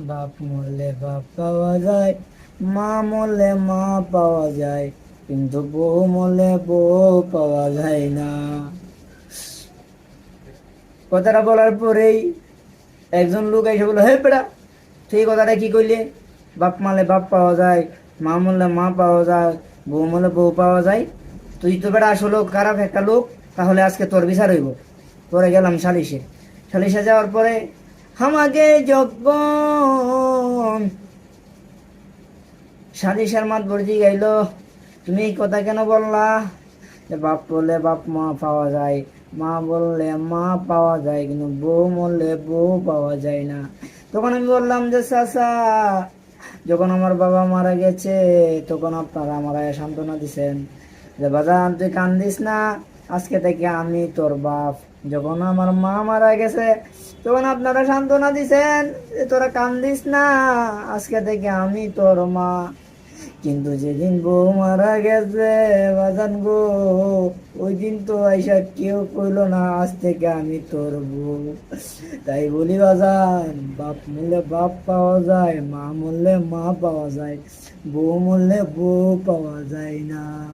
বাপ মরলে বাপ পাওয়া যায়, মা মরলে মা পাওয়া যায়, কিন্তু বউ মরলে বউ পাওয়া যায় না। কথাটা বলার পরেই একজন লোক এসে বললো, হে বেটা, তুই এই কথাটা কি কইলে? বাপ মারলে বাপ পাওয়া যায়, মা মরলে মা পাওয়া যায়, বউ মরলে বউ পাওয়া যায়। তুই তো বেটা আসলে খারাপ একটা লোক, তাহলে আজকে তোর বিচার হইব। পরে গেলাম সালিশে। সালিশে যাওয়ার পরে আমাকে যখন সালিশের মাতবর জিগাইলো, তুমি এই কথা কেন বললা যে বাপ বললে বাপ মা পাওয়া যায়, মা বললে মা পাওয়া যায়, কিন্তু বউ মরলে বউ পাওয়া যায় না? তখন আমি বললাম যে চাচা, যখন আমার বাবা মারা গেছে তখন আপনারা আমার সান্ত্বনা দিছেন যে বাজান তুই কান্দিস না, আজকে থেকে আমি তোর বাপ। যখন আমার মা মারা গেছে তখন আপনারা সান্ত্বনা দিছেন যে তোরা কান্দিস না, আজকে থেকে আমি তোর মা। কিন্তু যেদিন বউ মারা গেছে বাজান গো, ওই দিন তো আইসা কেউ কইলো না আজ থেকে আমি তোর বউ। তাই বলি বাজান, বাপ মরলে বাপ পাওয়া যায়, মা মরলে মা পাওয়া যায়, বউ মরলে বউ পাওয়া যায় না।